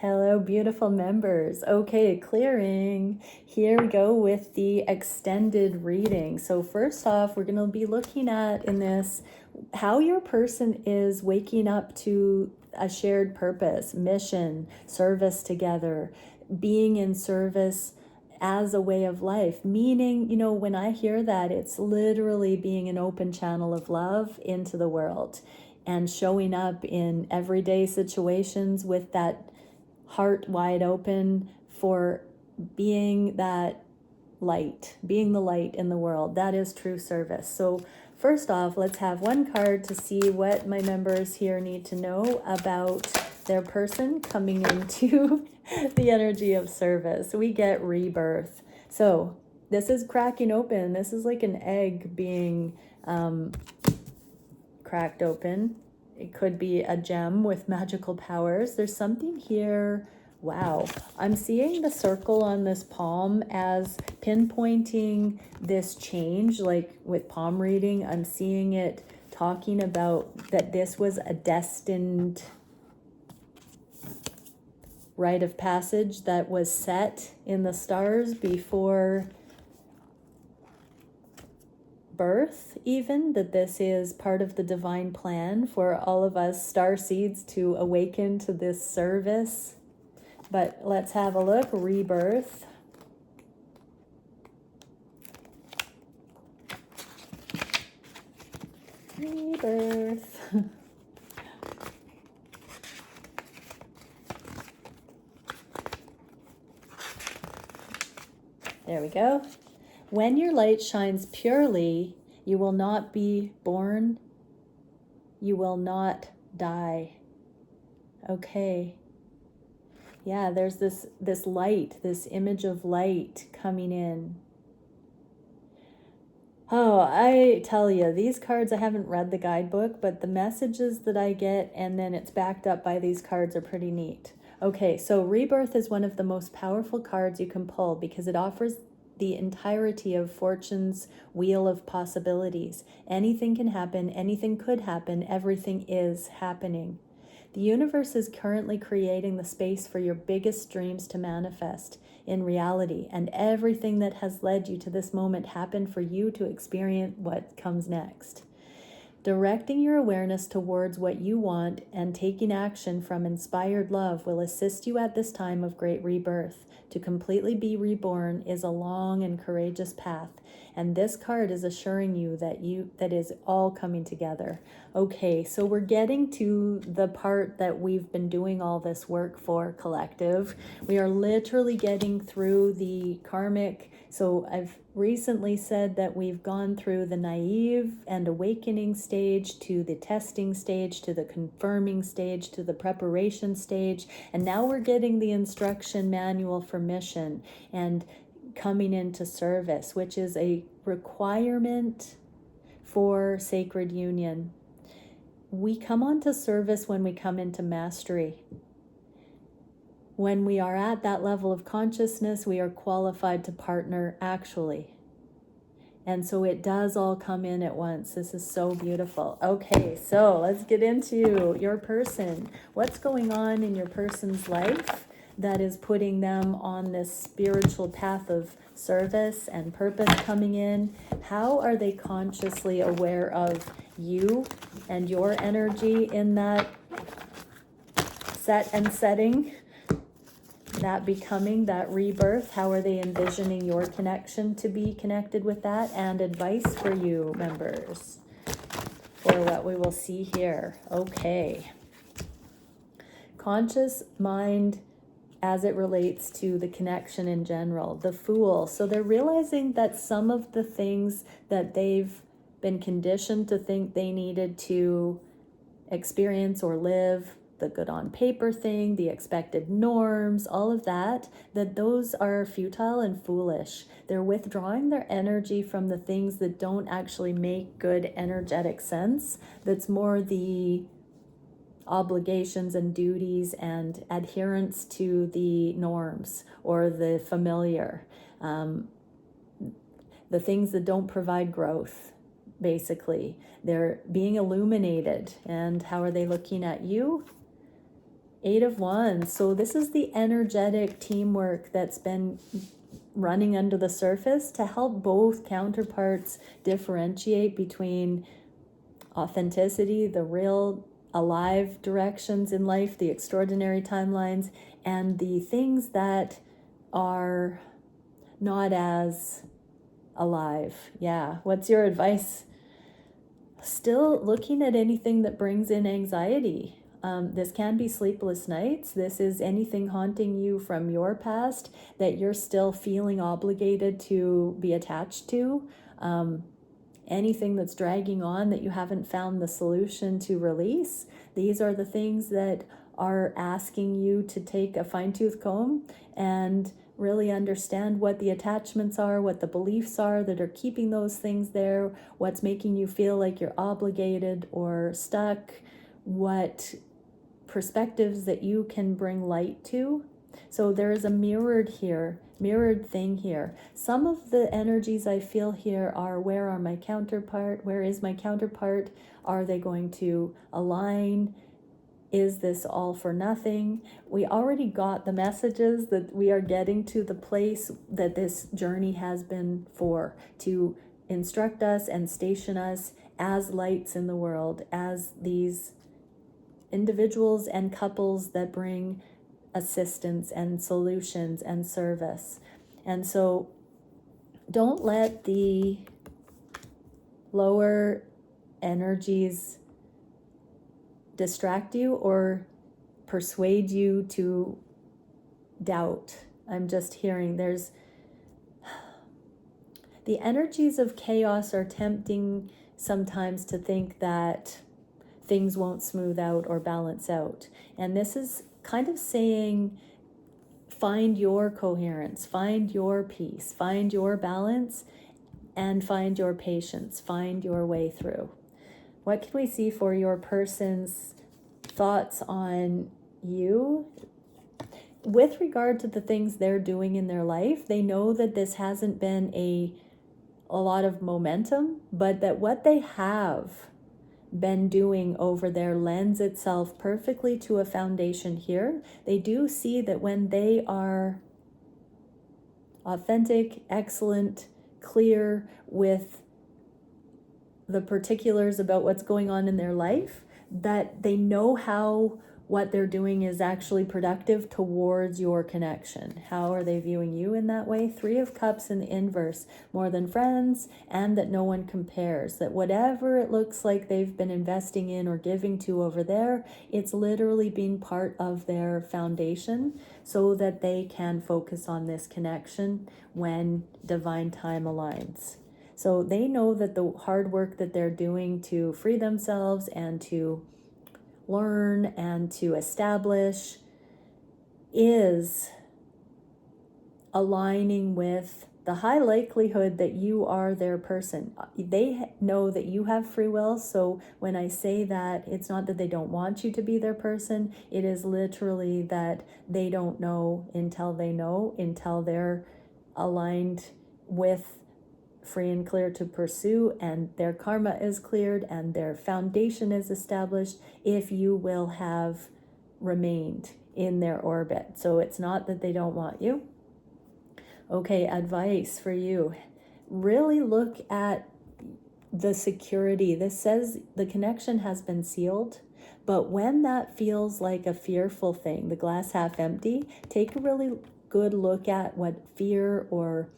Hello, beautiful members. Okay, clearing. Here we go with the extended reading. So first off, we're going to be looking at in this how your person is waking up to a shared purpose, mission, service together, being in service as a way of life. Meaning, when I hear that, it's literally being an open channel of love into the world and showing up in everyday situations with that heart wide open for being that light, being the light in the world. That is true service. So first off, let's have one card to see what my members here need to know about their person coming into the energy of service. We get rebirth. So this is cracking open. This is like an egg being cracked open. It could be a gem with magical powers. There's something here. Wow. I'm seeing the circle on this palm as pinpointing this change, like with palm reading. I'm seeing it talking about that this was a destined rite of passage that was set in the stars before birth, even, that this is part of the divine plan for all of us star seeds to awaken to this service. But let's have a look. Rebirth. Rebirth. There we go. When your light shines purely, you will not be born. You will not die. Okay. Yeah, there's this light, this image of light coming in. Oh, I tell you, these cards, I haven't read the guidebook, but the messages that I get, and then it's backed up by these cards, are pretty neat. Okay, so Rebirth is one of the most powerful cards you can pull because it offers the entirety of fortune's wheel of possibilities. Anything can happen, anything could happen, everything is happening. The universe is currently creating the space for your biggest dreams to manifest in reality, and everything that has led you to this moment happened for you to experience what comes next. Directing your awareness towards what you want and taking action from inspired love will assist you at this time of great rebirth. To completely be reborn is a long and courageous path, and this card is assuring you that is all coming together. Okay, so we're getting to the part that we've been doing all this work for, collective. We are literally getting through the karmic. So I've recently said that we've gone through the naive and awakening stage, to the testing stage, to the confirming stage, to the preparation stage, and now we're getting the instruction manual for mission and coming into service, which is a requirement for sacred union. We come onto service when we come into mastery. When we are at that level of consciousness, we are qualified to partner actually. And so it does all come in at once. This is so beautiful. Okay, so let's get into your person. What's going on in your person's life that is putting them on this spiritual path of service and purpose coming in? How are they consciously aware of you and your energy in that set and setting? That becoming, that rebirth, how are they envisioning your connection to be connected with that? And advice for you, members, for what we will see here. Okay. Conscious mind as it relates to the connection in general. The Fool. So they're realizing that some of the things that they've been conditioned to think they needed to experience or live, the good on paper thing, the expected norms, all of that those are futile and foolish. They're withdrawing their energy from the things that don't actually make good energetic sense. That's more the obligations and duties and adherence to the norms or the familiar, the things that don't provide growth. Basically, they're being illuminated. And how are they looking at you? Eight of Wands. So this is the energetic teamwork that's been running under the surface to help both counterparts differentiate between authenticity, the real alive directions in life, the extraordinary timelines, and the things that are not as alive. Yeah. What's your advice? Still looking at anything that brings in anxiety. This can be sleepless nights. This is anything haunting you from your past that you're still feeling obligated to be attached to. Anything that's dragging on that you haven't found the solution to release. These are the things that are asking you to take a fine-tooth comb and really understand what the attachments are, what the beliefs are that are keeping those things there, what's making you feel like you're obligated or stuck, what perspectives that you can bring light to. So there is a mirrored thing here. Some of the energies I feel here are, where are my counterpart? Where is my counterpart? Are they going to align? Is this all for nothing? We already got the messages that we are getting to the place that this journey has been for, to instruct us and station us as lights in the world, as these individuals and couples that bring assistance and solutions and service. And so don't let the lower energies distract you or persuade you to doubt. I'm just hearing there's the energies of chaos are tempting sometimes to think that things won't smooth out or balance out. And this is kind of saying, find your coherence, find your peace, find your balance, and find your patience, find your way through. What can we see for your person's thoughts on you? With regard to the things they're doing in their life, they know that this hasn't been a lot of momentum, but that what they have been doing over there lends itself perfectly to a foundation here. They do see that when they are authentic, excellent, clear with the particulars about what's going on in their life, that they know how what they're doing is actually productive towards your connection. How are they viewing you in that way? Three of Cups in the inverse, more than friends, and that no one compares. That whatever it looks like they've been investing in or giving to over there, it's literally being part of their foundation so that they can focus on this connection when divine time aligns. So they know that the hard work that they're doing to free themselves and to learn and to establish is aligning with the high likelihood that you are their person. They know that you have free will. So when I say that, it's not that they don't want you to be their person. It is literally that they don't know, until they're aligned with free and clear to pursue, and their karma is cleared and their foundation is established, if you will have remained in their orbit. So it's not that they don't want you. Okay, advice for you. Really look at the security. This says the connection has been sealed, but when that feels like a fearful thing, the glass half empty, take a really good look at what fear or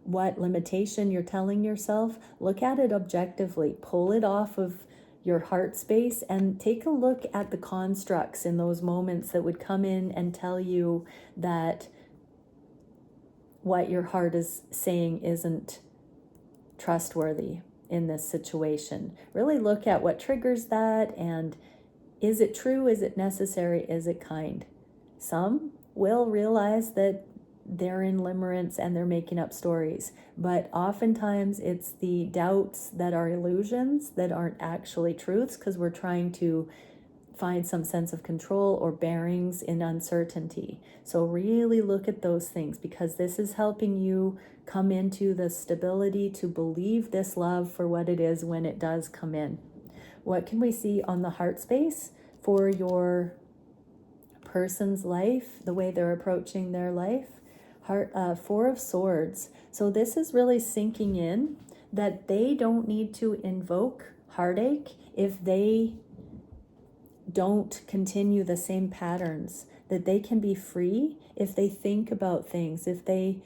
what limitation you're telling yourself. Look at it objectively, pull it off of your heart space, and take a look at the constructs in those moments that would come in and tell you that what your heart is saying isn't trustworthy in this situation. Really look at what triggers that, and is it true? Is it necessary? Is it kind? Some will realize that they're in limerence and they're making up stories, but oftentimes it's the doubts that are illusions that aren't actually truths, because we're trying to find some sense of control or bearings in uncertainty. So really look at those things, because this is helping you come into the stability to believe this love for what it is when it does come in. What can we see on the heart space for your person's life, the way they're approaching their life. Four of Swords. So this is really sinking in that they don't need to invoke heartache if they don't continue the same patterns, that they can be free if they think about things, if they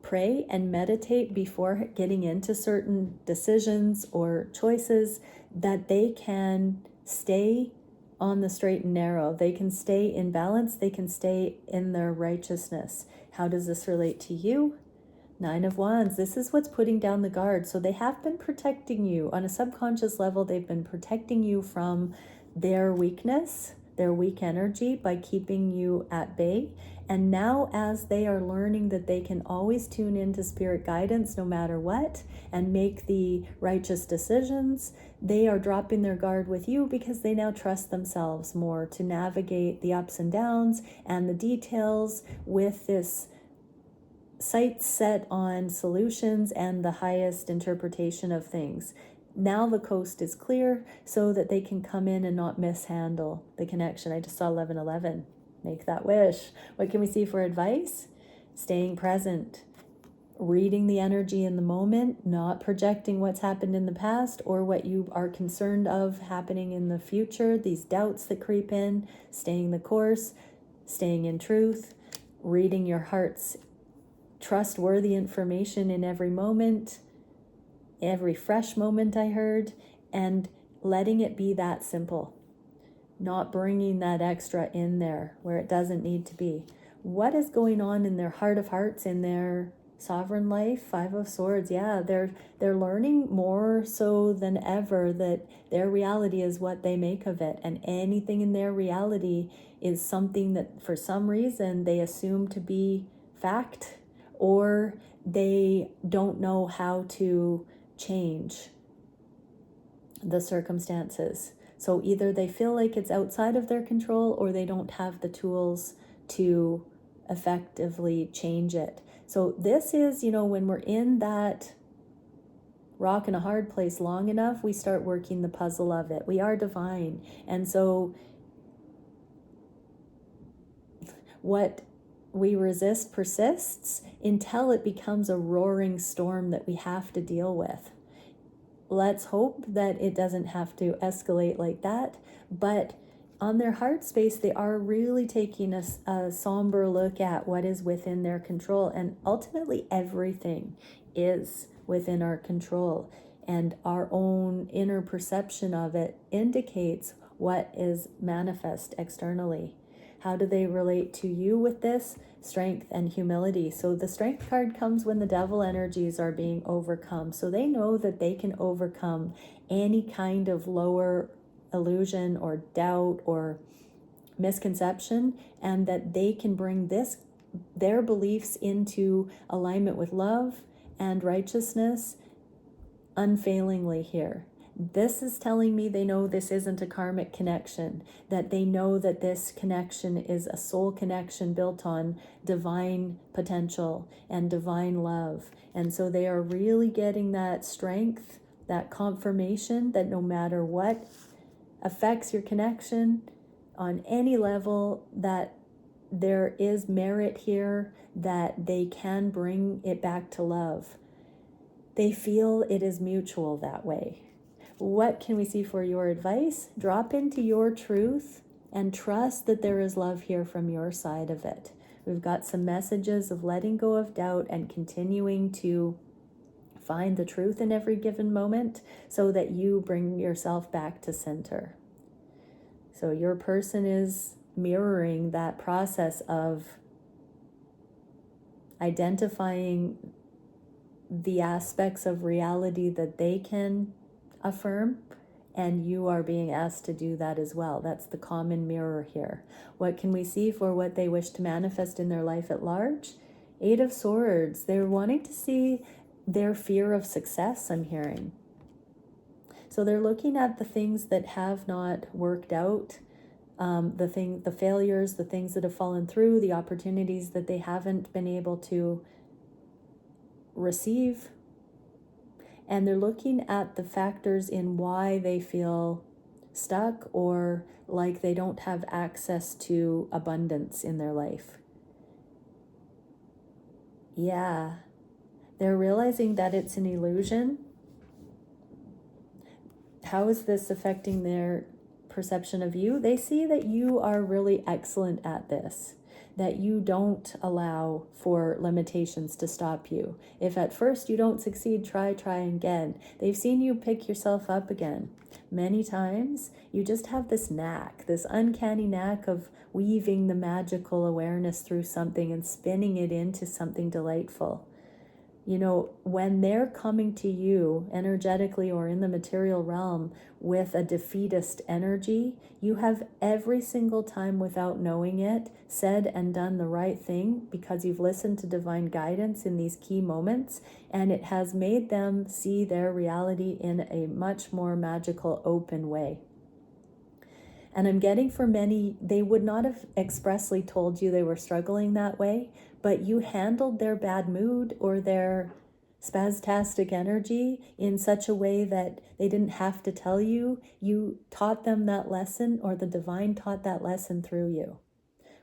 pray and meditate before getting into certain decisions or choices, that they can stay on the straight and narrow. They can stay in balance. They can stay in their righteousness. How does this relate to you? Nine of Wands. This is what's putting down the guard. So they have been protecting you on a subconscious level. They've been protecting you from their weakness, their weak energy, by keeping you at bay. And now, as they are learning that they can always tune into spirit guidance no matter what and make the righteous decisions, they are dropping their guard with you because they now trust themselves more to navigate the ups and downs and the details with this sight set on solutions and the highest interpretation of things. Now the coast is clear so that they can come in and not mishandle the connection. I just saw 1111. Make that wish. What can we see for advice? Staying present, reading the energy in the moment, not projecting what's happened in the past or what you are concerned of happening in the future, these doubts that creep in, staying the course, staying in truth, reading your heart's trustworthy information in every moment, every fresh moment I heard, and letting it be that simple. Not bringing that extra in there where it doesn't need to be. What is going on in their heart of hearts, in their sovereign life? Five of Swords. Yeah, they're learning more so than ever that their reality is what they make of it, and anything in their reality is something that for some reason they assume to be fact, or they don't know how to change the circumstances. So either they feel like it's outside of their control or they don't have the tools to effectively change it. So this is, when we're in that rock and a hard place long enough, we start working the puzzle of it. We are divine. And so what we resist persists until it becomes a roaring storm that we have to deal with. Let's hope that it doesn't have to escalate like that, but on their heart space, they are really taking a somber look at what is within their control, and ultimately everything is within our control, and our own inner perception of it indicates what is manifest externally. How do they relate to you with this? Strength and humility. So the strength card comes when the devil energies are being overcome. So they know that they can overcome any kind of lower illusion or doubt or misconception, and that they can bring their beliefs into alignment with love and righteousness unfailingly here. This is telling me they know this isn't a karmic connection, that they know that this connection is a soul connection built on divine potential and divine love. And so they are really getting that strength, that confirmation that no matter what affects your connection on any level, that there is merit here, that they can bring it back to love. They feel it is mutual that way. What can we see for your advice? Drop into your truth and trust that there is love here from your side of it. We've got some messages of letting go of doubt and continuing to find the truth in every given moment so that you bring yourself back to center. So your person is mirroring that process of identifying the aspects of reality that they can affirm, and you are being asked to do that as well. That's the common mirror here. What can we see for what they wish to manifest in their life at large? Eight of Swords. They're wanting to see their fear of success, I'm hearing. So they're looking at the things that have not worked out, the failures, the things that have fallen through, the opportunities that they haven't been able to receive. And they're looking at the factors in why they feel stuck or like they don't have access to abundance in their life. Yeah, they're realizing that it's an illusion. How is this affecting their perception of you? They see that you are really excellent at this, that you don't allow for limitations to stop you. If at first you don't succeed, try again. They've seen you pick yourself up again. Many times you just have this knack, this uncanny knack of weaving the magical awareness through something and spinning it into something delightful. You know, when they're coming to you energetically or in the material realm with a defeatist energy, you have every single time without knowing it said and done the right thing because you've listened to divine guidance in these key moments, and it has made them see their reality in a much more magical, open way. And I'm getting for many, they would not have expressly told you they were struggling that way, but you handled their bad mood or their spastastic energy in such a way that they didn't have to tell you. You taught them that lesson, or the divine taught that lesson through you.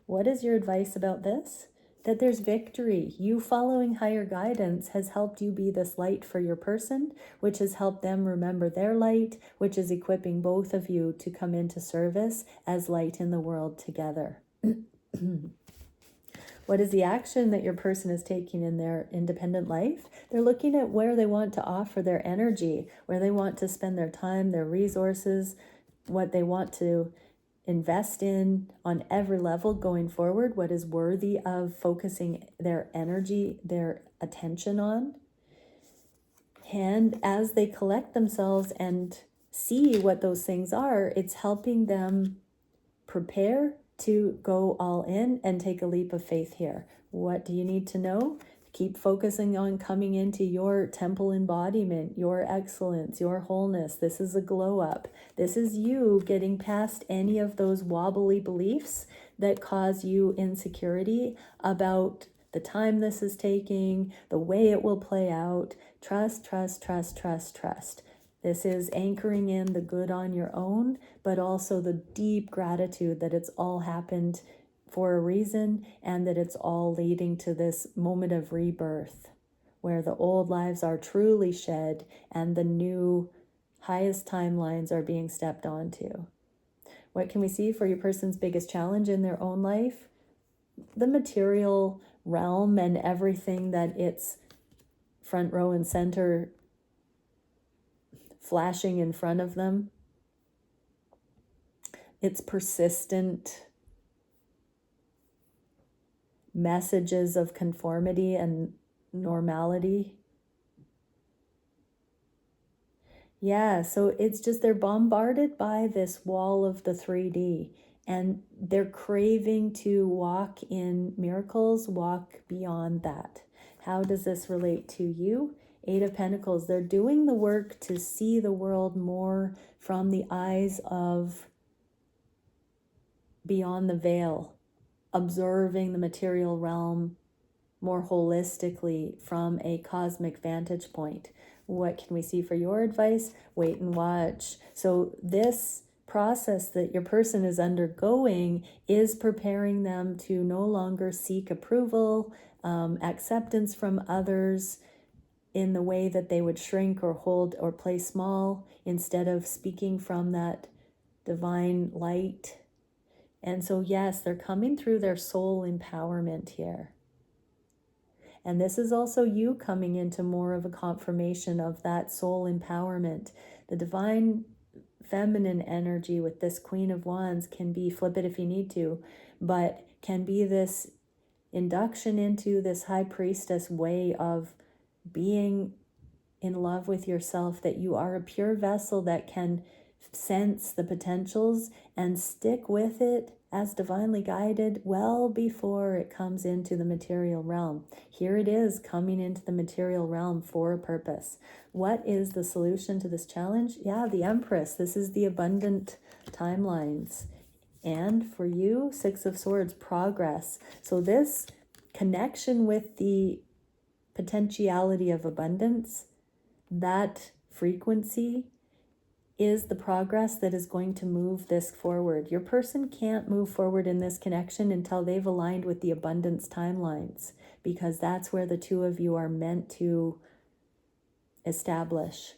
What is your advice about this? That there's victory. You following higher guidance has helped you be this light for your person, which has helped them remember their light, which is equipping both of you to come into service as light in the world together. What is the action that your person is taking in their independent life? They're looking at where they want to offer their energy, where they want to spend their time, their resources, what they want to invest in on every level going forward, what is worthy of focusing their energy, their attention on. And as they collect themselves and see what those things are, it's helping them prepare to go all in and take a leap of faith here. What do you need to know? Keep focusing on coming into your temple embodiment, your excellence, your wholeness. This is a glow up. This is you getting past any of those wobbly beliefs that cause you insecurity about the time this is taking, the way it will play out. Trust, trust, trust, trust, trust. This is anchoring in the good on your own, but also the deep gratitude that it's all happened for a reason and that it's all leading to this moment of rebirth where the old lives are truly shed and the new highest timelines are being stepped onto. What can we see for your person's biggest challenge in their own life? The material realm and everything that it's front row and center flashing in front of them. It's persistent messages of conformity and normality. Yeah, so it's just they're bombarded by this wall of the 3D, and they're craving to walk in miracles, walk beyond that. How does this relate to you? Eight of Pentacles, they're doing the work to see the world more from the eyes of beyond the veil, observing the material realm more holistically from a cosmic vantage point. What can we see for your advice? Wait and watch. So this process that your person is undergoing is preparing them to no longer seek approval, acceptance from others in the way that they would shrink or hold or play small, instead of speaking from that divine light. And so, yes, they're coming through their soul empowerment here. And this is also you coming into more of a confirmation of that soul empowerment. The divine feminine energy with this Queen of Wands can be, flip it if you need to, but can be this induction into this high priestess way of being in love with yourself, that you are a pure vessel that can sense the potentials and stick with it as divinely guided well before it comes into the material realm. Here it is coming into the material realm for a purpose. What is the solution to this challenge? Yeah, the Empress. This is the abundant timelines. And for you, Six of Swords, progress. So this connection with the potentiality of abundance, that frequency is the progress that is going to move this forward. Your person can't move forward in this connection until they've aligned with the abundance timelines, because that's where the two of you are meant to establish.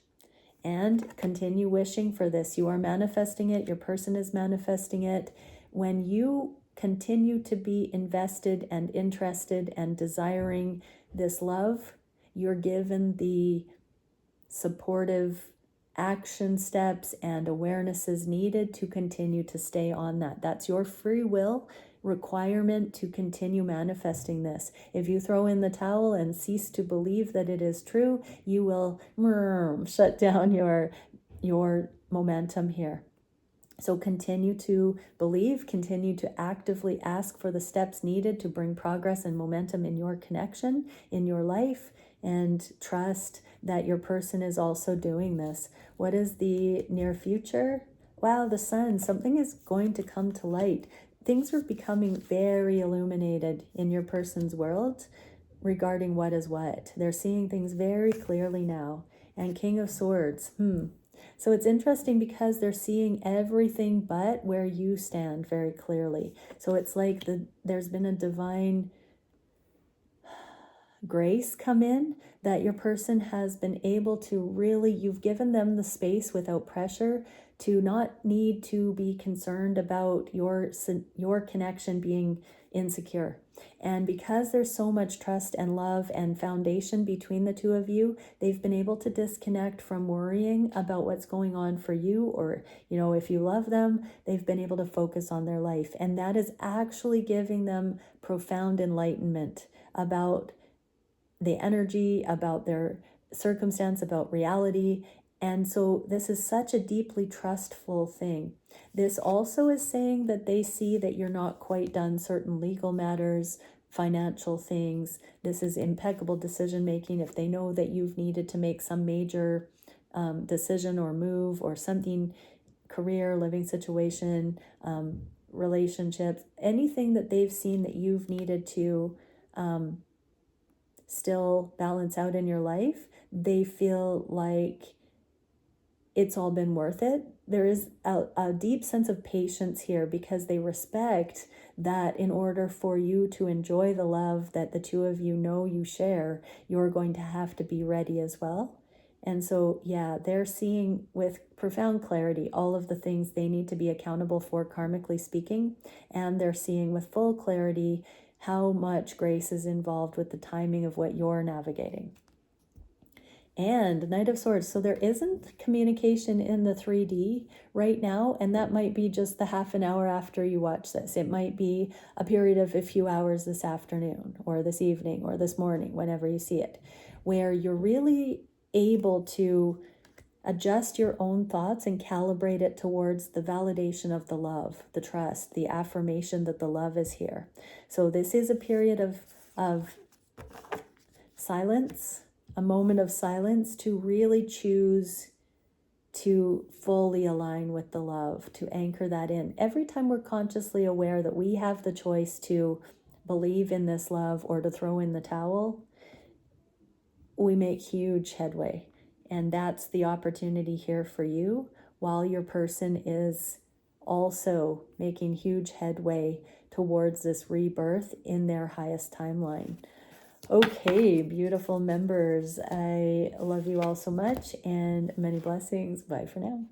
And continue wishing for this. You are manifesting it. Your person is manifesting it. When you continue to be invested and interested and desiring this love, you're given the supportive action steps and awarenesses needed to continue to stay on that. That's your free will requirement to continue manifesting this. If you throw in the towel and cease to believe that it is true, you will shut down your momentum here. So continue to believe, continue to actively ask for the steps needed to bring progress and momentum in your connection, in your life, and trust that your person is also doing this. What is the near future? Wow, the sun, something is going to come to light. Things are becoming very illuminated in your person's world regarding what is what. They're seeing things very clearly now. And King of Swords, So it's interesting because they're seeing everything but where you stand very clearly. So it's like there's been a divine grace come in, that your person has been able to really, you've given them the space without pressure to not need to be concerned about your connection being insecure. And because there's so much trust and love and foundation between the two of you, they've been able to disconnect from worrying about what's going on for you, or, if you love them, they've been able to focus on their life. And that is actually giving them profound enlightenment about the energy, about their circumstance, about reality. And so this is such a deeply trustful thing. This also is saying that they see that you're not quite done certain legal matters, financial things. This is impeccable decision making. If they know that you've needed to make some major decision or move or something, career, living situation, relationships, anything that they've seen that you've needed to still balance out in your life, they feel like it's all been worth it. There is a deep sense of patience here, because they respect that in order for you to enjoy the love that the two of you know you share, you're going to have to be ready as well. And so, they're seeing with profound clarity all of the things they need to be accountable for, karmically speaking, and they're seeing with full clarity how much grace is involved with the timing of what you're navigating. And Knight of Swords. So there isn't communication in the 3D right now, and that might be just the half an hour after you watch this. It might be a period of a few hours this afternoon or this evening or this morning, whenever you see it, where you're really able to adjust your own thoughts and calibrate it towards the validation of the love, the trust, the affirmation that the love is here. So this is a period of silence, a moment of silence to really choose to fully align with the love, to anchor that in. Every time we're consciously aware that we have the choice to believe in this love or to throw in the towel, we make huge headway. And that's the opportunity here for you, while your person is also making huge headway towards this rebirth in their highest timeline. Okay, beautiful members. I love you all so much, and many blessings. Bye for now.